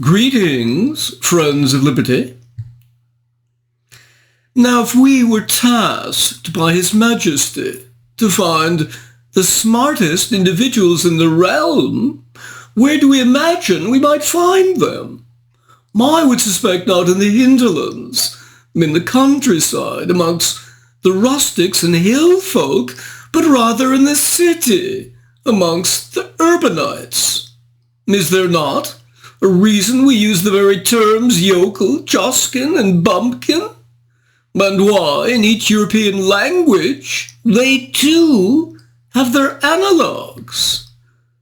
Greetings, friends of liberty. Now, if we were tasked by His Majesty to find the smartest individuals in the realm, where do we imagine we might find them? I would suspect not in the hinterlands, in the countryside, amongst the rustics and hill folk, but rather in the city, amongst the urbanites. Is there not a reason we use the very terms yokel, joskin, and bumpkin? And why, in each European language, they too have their analogues?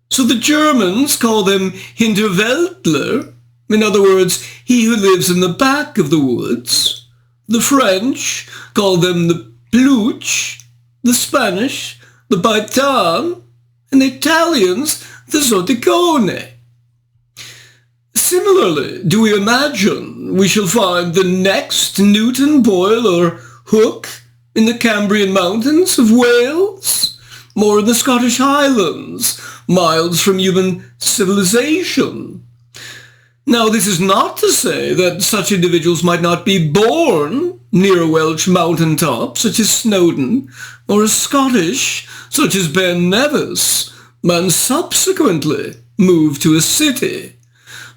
So the Germans call them Hinterwäldler, in other words, he who lives in the back of the woods. The French call them the Pluch, the Spanish the Baitan, and the Italians the Zoticone. Similarly, do we imagine we shall find the next Newton, Boyle, or Hooke in the Cambrian mountains of Wales, or in the Scottish Highlands, miles from human civilization? Now, this is not to say that such individuals might not be born near a Welsh mountain top, such as Snowdon, or a Scottish, such as Ben Nevis, and subsequently move to a city.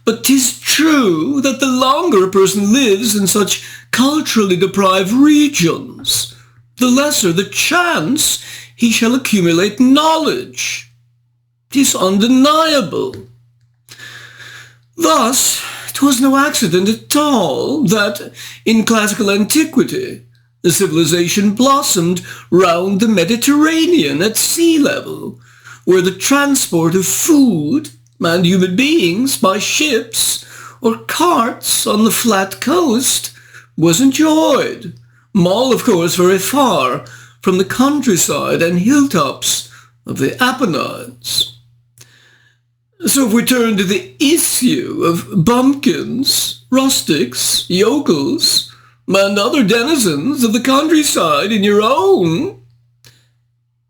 But 'tis true that the longer a person lives in such culturally deprived regions, the lesser the chance he shall accumulate knowledge. 'Tis undeniable. Thus, 'twas no accident at all that, in classical antiquity, the civilization blossomed round the Mediterranean at sea level, where the transport of food and human beings by ships or carts on the flat coast was enjoyed, all of course very far from the countryside and hilltops of the Apennines. So if we turn to the issue of bumpkins, rustics, yokels, and other denizens of the countryside in your own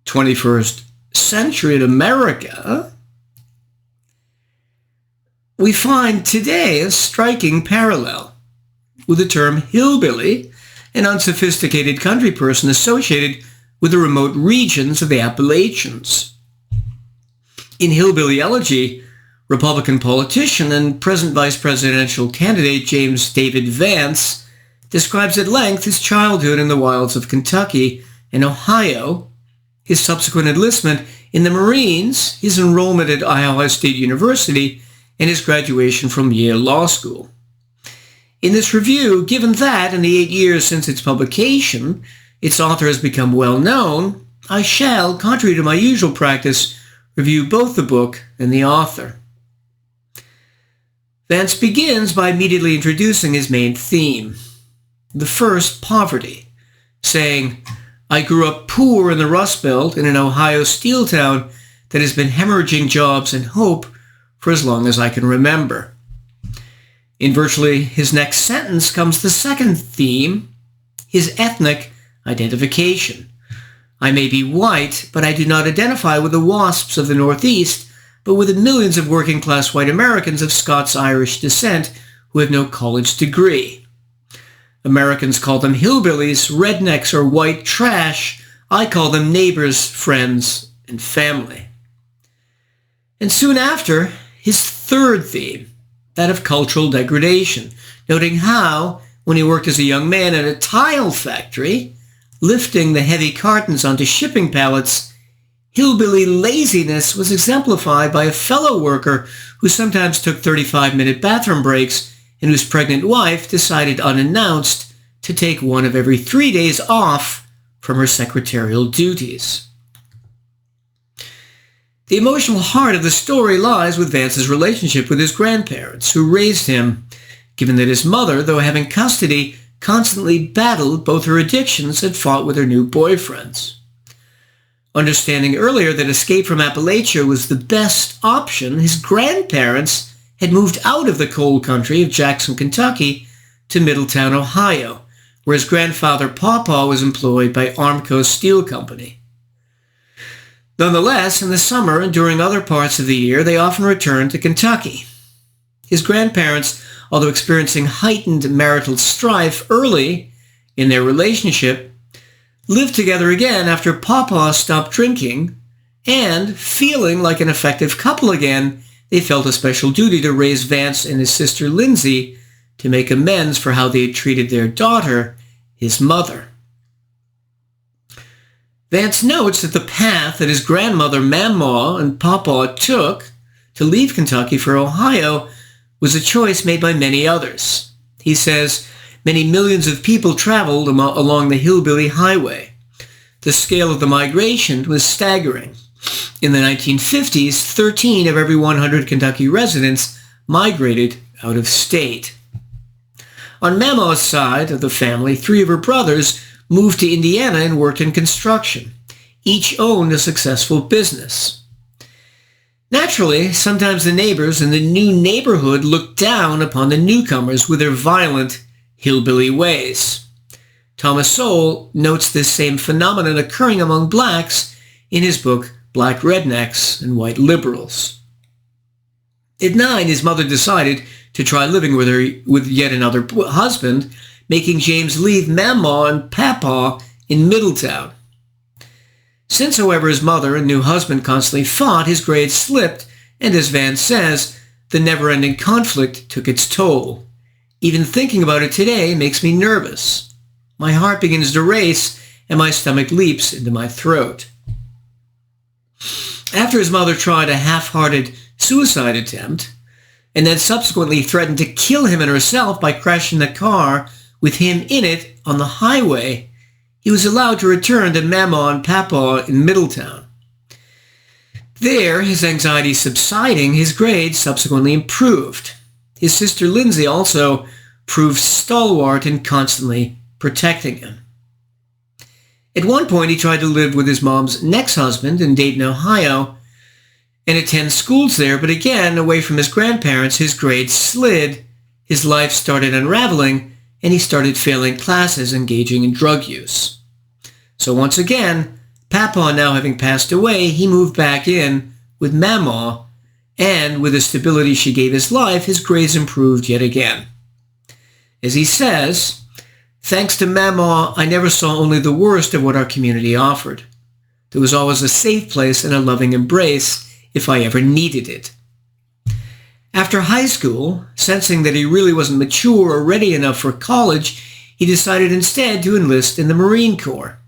21st century in America, we find today a striking parallel with the term hillbilly, an unsophisticated country person associated with the remote regions of the Appalachians. In Hillbilly Elegy, Republican politician and present vice presidential candidate James David Vance describes at length his childhood in the wilds of Kentucky and Ohio, his subsequent enlistment in the Marines, his enrollment at Iowa State University, and his graduation from Yale Law School. In this review, given that in the 8 years since its publication, its author has become well known, I shall, contrary to my usual practice, review both the book and the author. Vance begins by immediately introducing his main theme. The first, poverty, saying, "I grew up poor in the Rust Belt in an Ohio steel town that has been hemorrhaging jobs and hope for as long as I can remember." In virtually his next sentence comes the second theme, his ethnic identification. "I may be white, but I do not identify with the WASPs of the Northeast, but with the millions of working-class white Americans of Scots-Irish descent who have no college degree. Americans call them hillbillies, rednecks, or white trash. I call them neighbors, friends, and family." And soon after, his third theme, that of cultural degradation, noting how, when he worked as a young man in a tile factory, lifting the heavy cartons onto shipping pallets, hillbilly laziness was exemplified by a fellow worker who sometimes took 35-minute bathroom breaks and whose pregnant wife decided unannounced to take one of every 3 days off from her secretarial duties. The emotional heart of the story lies with Vance's relationship with his grandparents, who raised him, given that his mother, though having custody, constantly battled both her addictions and fought with her new boyfriends. Understanding earlier that escape from Appalachia was the best option, his grandparents had moved out of the coal country of Jackson, Kentucky, to Middletown, Ohio, where his grandfather Pawpaw was employed by Armco Steel Company. Nonetheless, in the summer and during other parts of the year, they often returned to Kentucky. His grandparents, although experiencing heightened marital strife early in their relationship, lived together again after Papa stopped drinking, and feeling like an effective couple again, they felt a special duty to raise Vance and his sister Lindsay to make amends for how they had treated their daughter, his mother. Vance notes that the path that his grandmother Memoir and Papa took to leave Kentucky for Ohio was a choice made by many others. He says, many millions of people traveled along the Hillbilly Highway. The scale of the migration was staggering. In the 1950s, 13 of every 100 Kentucky residents migrated out of state. On Memoir's side of the family, 3 of her brothers moved to Indiana and worked in construction. Each owned a successful business. Naturally, sometimes the neighbors in the new neighborhood looked down upon the newcomers with their violent hillbilly ways. Thomas Sowell notes this same phenomenon occurring among blacks in his book Black Rednecks and White Liberals. At 9, his mother decided to try living with yet another husband, making James leave Mama and Papa in Middletown. Since, however, his mother and new husband constantly fought, his grades slipped, and as Vance says, the never-ending conflict took its toll. Even thinking about it today makes me nervous. My heart begins to race, and my stomach leaps into my throat. After his mother tried a half-hearted suicide attempt, and then subsequently threatened to kill him and herself by crashing the car with him in it on the highway, he was allowed to return to Mama and Papa in Middletown. There, his anxiety subsiding, his grades subsequently improved. His sister Lindsay also proved stalwart in constantly protecting him. At one point, he tried to live with his mom's next husband in Dayton, Ohio, and attend schools there, but again, away from his grandparents, his grades slid, his life started unraveling, and he started failing classes, engaging in drug use. So once again, Papa now having passed away, he moved back in with Mama, and with the stability she gave his life, his grades improved yet again. As he says, thanks to Mama, I never saw only the worst of what our community offered. There was always a safe place and a loving embrace if I ever needed it. After high school, sensing that he really wasn't mature or ready enough for college, he decided instead to enlist in the Marine Corps.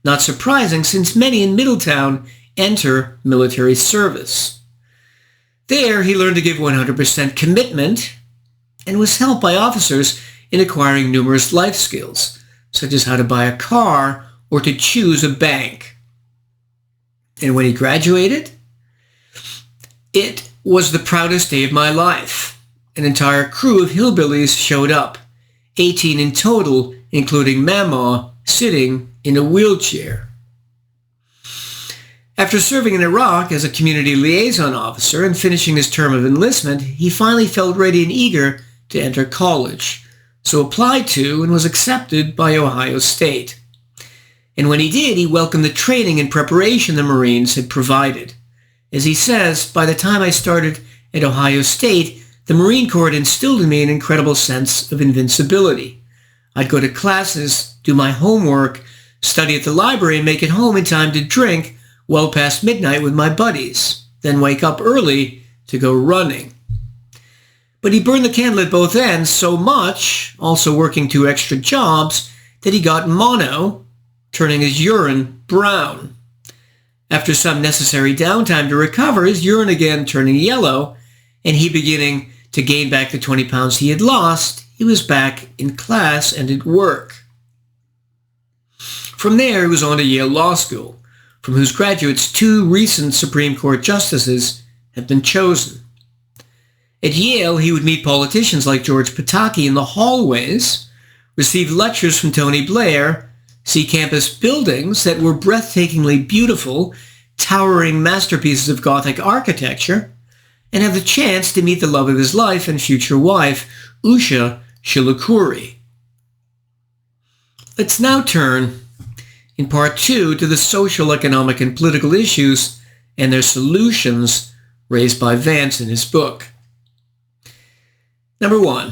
Not surprising, since many in Middletown enter military service. There, he learned to give 100% commitment and was helped by officers in acquiring numerous life skills, such as how to buy a car or to choose a bank. And when he graduated, it was the proudest day of my life. An entire crew of hillbillies showed up, 18 in total, including Mama sitting in a wheelchair. After serving in Iraq as a community liaison officer and finishing his term of enlistment, he finally felt ready and eager to enter college, so applied to and was accepted by Ohio State. And when he did, he welcomed the training and preparation the Marines had provided. As he says, by the time I started at Ohio State, the Marine Corps had instilled in me an incredible sense of invincibility. I'd go to classes, do my homework, study at the library, and make it home in time to drink well past midnight with my buddies, then wake up early to go running. But he burned the candle at both ends so much, also working 2 extra jobs, that he got mono, turning his urine brown. After some necessary downtime to recover, his urine again turning yellow, and he beginning to gain back the 20 pounds he had lost, he was back in class and at work. From there, he was on to Yale Law School, from whose graduates 2 recent Supreme Court justices have been chosen. At Yale, he would meet politicians like George Pataki in the hallways, receive lectures from Tony Blair, see campus buildings that were breathtakingly beautiful, towering masterpieces of Gothic architecture, and have the chance to meet the love of his life and future wife, Usha Shilakuri. Let's now turn, in part 2, to the social, economic, and political issues and their solutions raised by Vance in his book. Number one,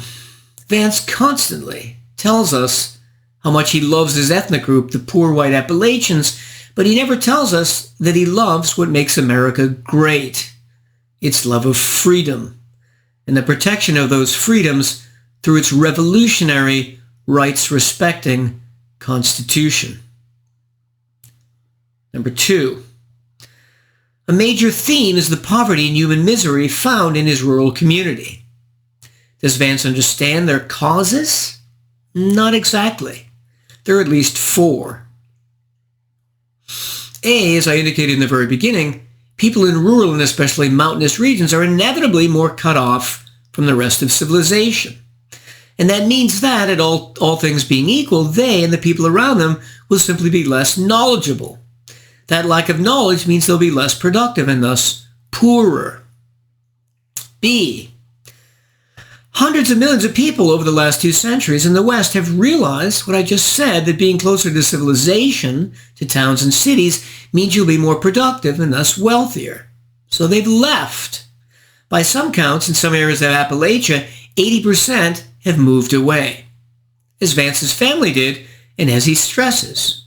Vance constantly tells us how much he loves his ethnic group, the poor white Appalachians, but he never tells us that he loves what makes America great, its love of freedom, and the protection of those freedoms through its revolutionary, rights-respecting Constitution. Number two, a major theme is the poverty and human misery found in his rural community. Does Vance understand their causes? Not exactly. There are at least four. A, as I indicated in the very beginning, people in rural and especially mountainous regions are inevitably more cut off from the rest of civilization. And that means that, at all things being equal, they and the people around them will simply be less knowledgeable. That lack of knowledge means they'll be less productive and thus poorer. B, hundreds of millions of people over the last 2 centuries in the West have realized what I just said, that being closer to civilization, to towns and cities, means you'll be more productive and thus wealthier. So they've left. By some counts, in some areas of Appalachia, 80% have moved away, as Vance's family did, and as he stresses.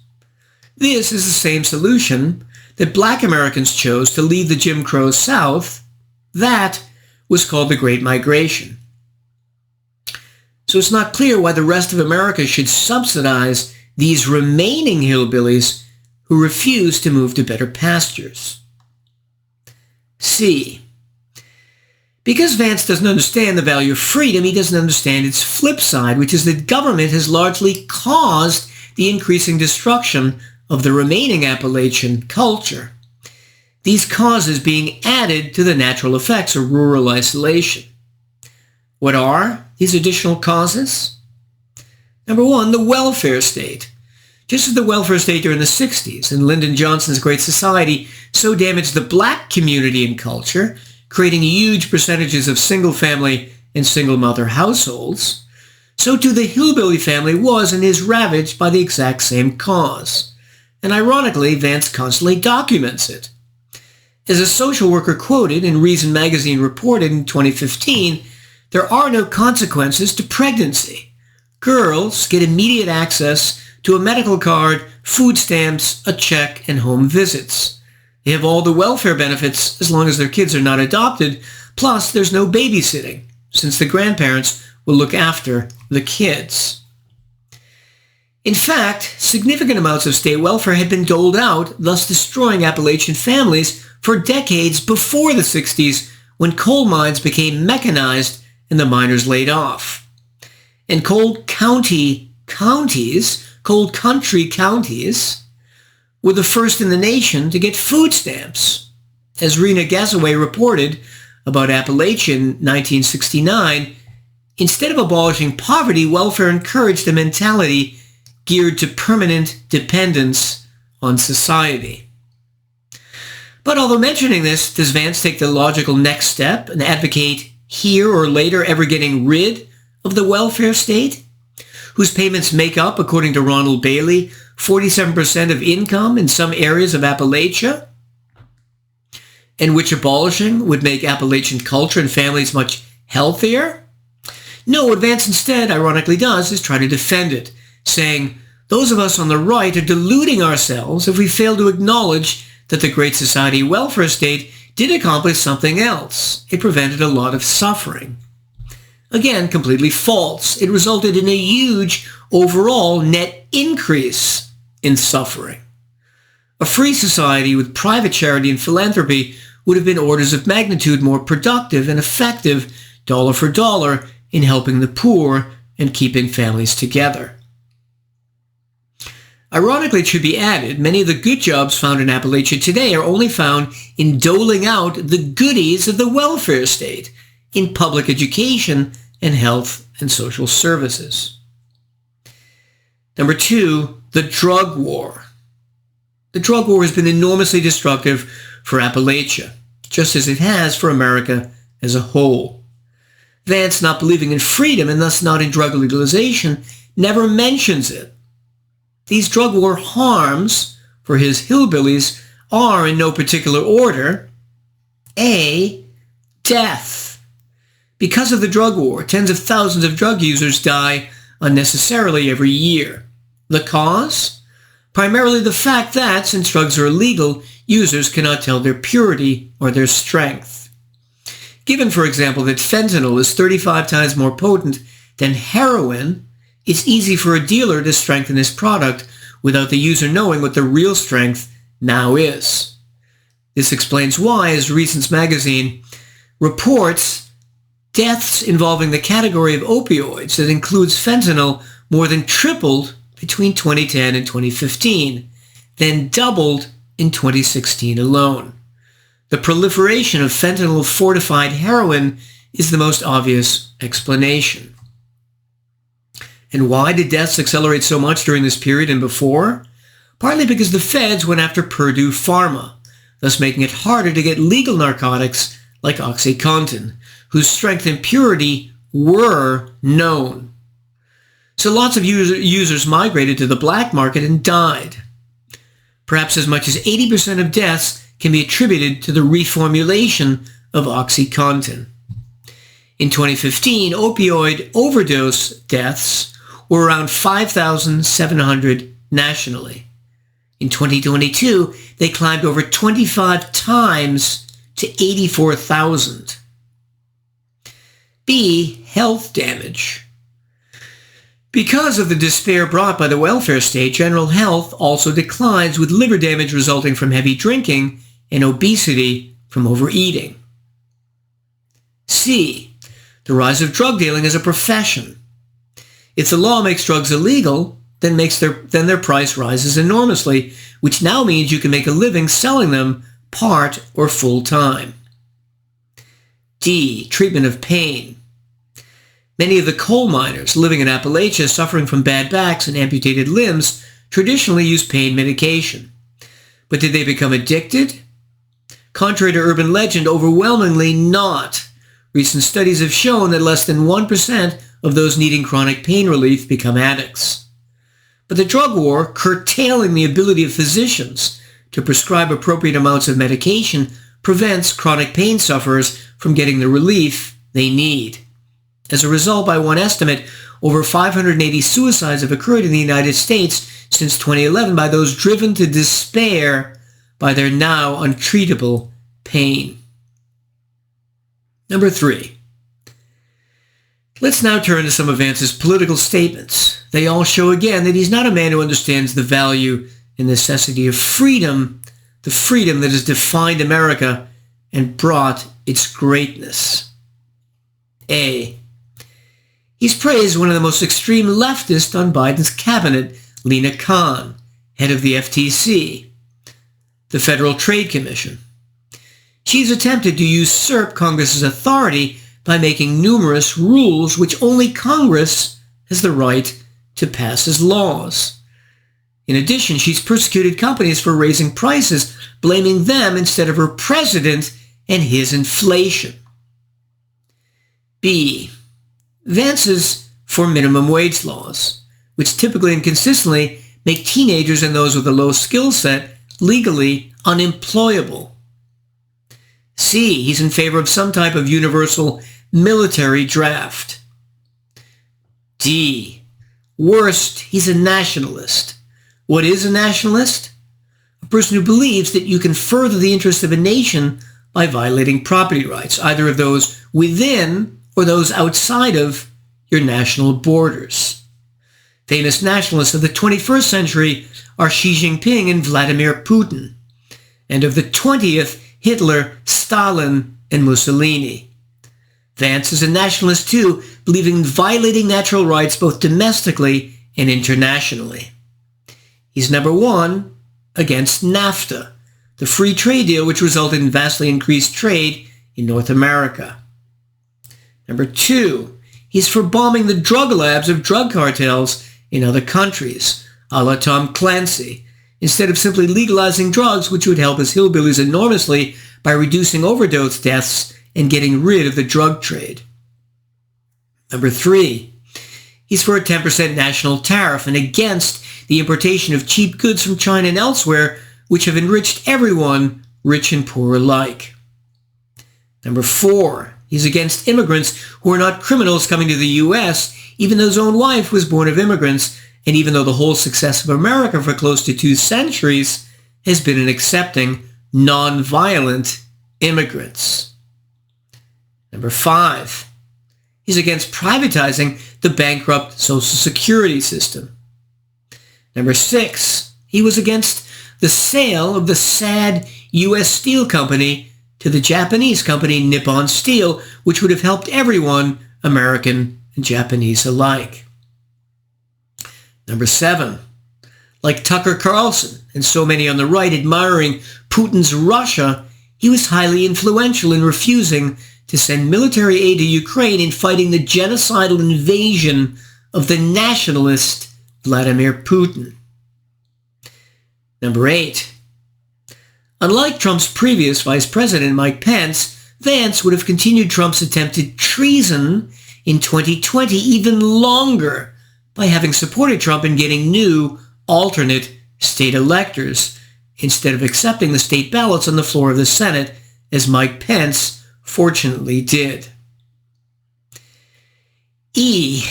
This is the same solution that Black Americans chose to leave the Jim Crow South. That was called the Great Migration. So it's not clear why the rest of America should subsidize these remaining hillbillies who refuse to move to better pastures. C, because Vance doesn't understand the value of freedom, he doesn't understand its flip side, which is that government has largely caused the increasing destruction of the remaining Appalachian culture. These causes being added to the natural effects of rural isolation. What are these additional causes? Number one, the welfare state. Just as the welfare state during the 60s and Lyndon Johnson's Great Society so damaged the Black community and culture, creating huge percentages of single-family and single-mother households, so too the hillbilly family was and is ravaged by the exact same cause. And ironically, Vance constantly documents it. As a social worker quoted in Reason magazine reported in 2015, there are no consequences to pregnancy. Girls get immediate access to a medical card, food stamps, a check, and home visits. They have all the welfare benefits as long as their kids are not adopted, plus there's no babysitting, since the grandparents will look after the kids. In fact, significant amounts of state welfare had been doled out, thus destroying Appalachian families for decades before the 60s, when coal mines became mechanized and the miners laid off. And coal country counties were the first in the nation to get food stamps. As Rena Gazaway reported about Appalachia in 1969, instead of abolishing poverty, welfare encouraged a mentality geared to permanent dependence on society. But although mentioning this, does Vance take the logical next step and advocate here or later ever getting rid of the welfare state, whose payments make up, according to Ronald Bailey, 47% of income in some areas of Appalachia, and which abolishing would make Appalachian culture and families much healthier? No, what Vance instead ironically does is try to defend it, saying, those of us on the right are deluding ourselves if we fail to acknowledge that the Great Society welfare state did accomplish something else. It prevented a lot of suffering. Again, completely false. It resulted in a huge overall net increase in suffering. A free society with private charity and philanthropy would have been orders of magnitude more productive and effective dollar for dollar in helping the poor and keeping families together. Ironically, it should be added, many of the good jobs found in Appalachia today are only found in doling out the goodies of the welfare state in public education and health and social services. Number two, the drug war. The drug war has been enormously destructive for Appalachia, just as it has for America as a whole. Vance, not believing in freedom and thus not in drug legalization, never mentions it. These drug war harms for his hillbillies are, in no particular order, A, death. Because of the drug war, tens of thousands of drug users die unnecessarily every year. The cause? Primarily the fact that, since drugs are illegal, users cannot tell their purity or their strength. Given, for example, that fentanyl is 35 times more potent than heroin, it's easy for a dealer to strengthen his product without the user knowing what the real strength now is. This explains why, as Recent magazine reports, deaths involving the category of opioids that includes fentanyl more than tripled between 2010 and 2015, then doubled in 2016 alone. The proliferation of fentanyl-fortified heroin is the most obvious explanation. And why did deaths accelerate so much during this period and before? Partly because the feds went after Purdue Pharma, thus making it harder to get legal narcotics like OxyContin, whose strength and purity were known. So lots of users migrated to the black market and died. Perhaps as much as 80% of deaths can be attributed to the reformulation of OxyContin. In 2015, opioid overdose deaths were around 5,700 nationally. In 2022, they climbed over 25 times to 84,000. B. Health damage. Because of the despair brought by the welfare state, general health also declines, with liver damage resulting from heavy drinking and obesity from overeating. C. The rise of drug dealing as a profession. If the law makes drugs illegal, then their price rises enormously, which now means you can make a living selling them part or full time. D. Treatment of pain. Many of the coal miners living in Appalachia suffering from bad backs and amputated limbs traditionally use pain medication. But did they become addicted? Contrary to urban legend, overwhelmingly not. Recent studies have shown that less than 1% of those needing chronic pain relief become addicts. But the drug war, curtailing the ability of physicians to prescribe appropriate amounts of medication, prevents chronic pain sufferers from getting the relief they need. As a result, by one estimate, over 580 suicides have occurred in the United States since 2011 by those driven to despair by their now untreatable pain. Number 3. Let's now turn to some of Vance's political statements. They all show again that he's not a man who understands the value and necessity of freedom, the freedom that has defined America and brought its greatness. A. He's praised one of the most extreme leftists on Biden's cabinet, Lina Khan, head of the FTC, the Federal Trade Commission. She's attempted to usurp Congress's authority by making numerous rules which only Congress has the right to pass as laws. In addition, she's persecuted companies for raising prices, blaming them instead of her president and his inflation. B. Vance is for minimum wage laws, which typically and consistently make teenagers and those with a low skill set legally unemployable. C. He's in favor of some type of universal military draft. D. Worst, he's a nationalist. What is a nationalist? A person who believes that you can further the interests of a nation by violating property rights, either of those within or those outside of your national borders. Famous nationalists of the 21st century are Xi Jinping and Vladimir Putin, and of the 20th, Hitler, Stalin, and Mussolini. Vance is a nationalist too, believing in violating natural rights both domestically and internationally. He's number 1 against NAFTA, the free trade deal which resulted in vastly increased trade in North America. Number 2, he's for bombing the drug labs of drug cartels in other countries, a la Tom Clancy, instead of simply legalizing drugs, which would help his hillbillies enormously by reducing overdose deaths and getting rid of the drug trade. Number 3, he's for a 10% national tariff and against the importation of cheap goods from China and elsewhere, which have enriched everyone, rich and poor alike. Number 4, He's against immigrants who are not criminals coming to the U.S., even though his own wife was born of immigrants, and even though the whole success of America for close to 2 centuries has been in accepting non-violent immigrants. Number 5, he's against privatizing the bankrupt Social Security system. Number 6, he was against the sale of the sad U.S. Steel Company to the Japanese company Nippon Steel, which would have helped everyone, American and Japanese alike. Number 7, like Tucker Carlson and so many on the right admiring Putin's Russia, he was highly influential in refusing to send military aid to Ukraine in fighting the genocidal invasion of the nationalist Vladimir Putin. Number 8, unlike Trump's previous vice president, Mike Pence, Vance would have continued Trump's attempted treason in 2020 even longer by having supported Trump in getting new alternate state electors instead of accepting the state ballots on the floor of the Senate, as Mike Pence fortunately did. E,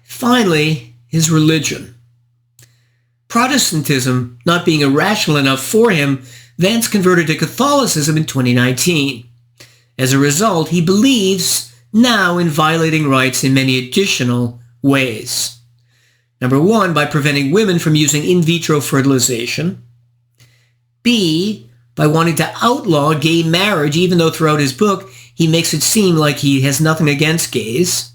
finally, his religion. Protestantism not being irrational enough for him, Vance converted to Catholicism in 2019. As a result, he believes now in violating rights in many additional ways. Number 1, by preventing women from using in vitro fertilization. B, by wanting to outlaw gay marriage, even though throughout his book he makes it seem like he has nothing against gays.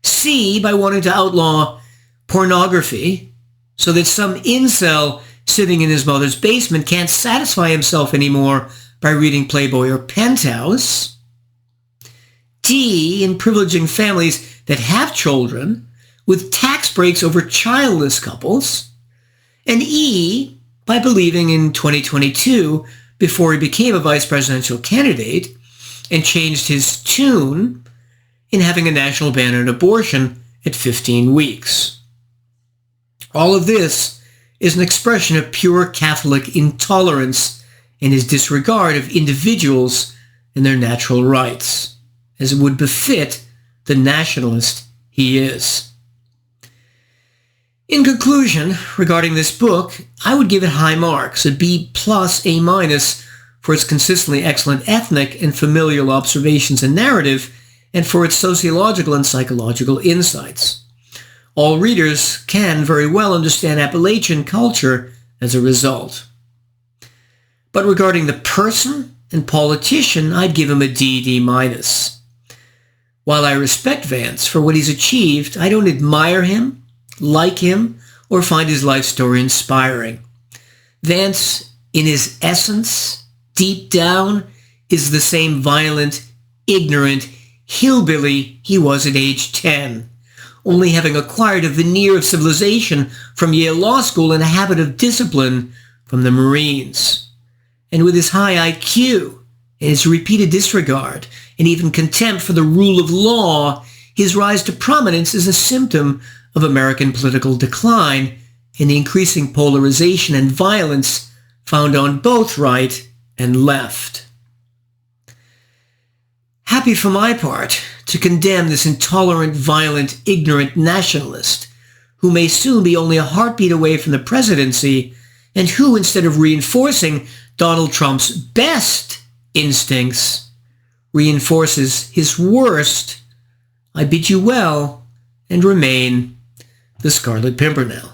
C, by wanting to outlaw pornography, so that some incel sitting in his mother's basement can't satisfy himself anymore by reading Playboy or Penthouse. D, in privileging families that have children with tax breaks over childless couples. And E, by believing in 2022, before he became a vice presidential candidate, and changed his tune in having a national ban on abortion at 15 weeks. All of this is an expression of pure Catholic intolerance and his disregard of individuals and their natural rights, as it would befit the nationalist he is. In conclusion, regarding this book, I would give it high marks, a B+, A-, for its consistently excellent ethnic and familial observations and narrative, and for its sociological and psychological insights. All readers can very well understand Appalachian culture as a result. But regarding the person and politician, I'd give him a D, D-. While I respect Vance for what he's achieved, I don't admire him, like him, or find his life story inspiring. Vance, in his essence, deep down, is the same violent, ignorant hillbilly he was at age 10, only having acquired a veneer of civilization from Yale Law School and a habit of discipline from the Marines. And with his high IQ and his repeated disregard and even contempt for the rule of law, his rise to prominence is a symptom of American political decline and the increasing polarization and violence found on both right and left. Happy for my part to condemn this intolerant, violent, ignorant nationalist who may soon be only a heartbeat away from the presidency and who, instead of reinforcing Donald Trump's best instincts, reinforces his worst. I bid you well and remain the Scarlet Pimpernel.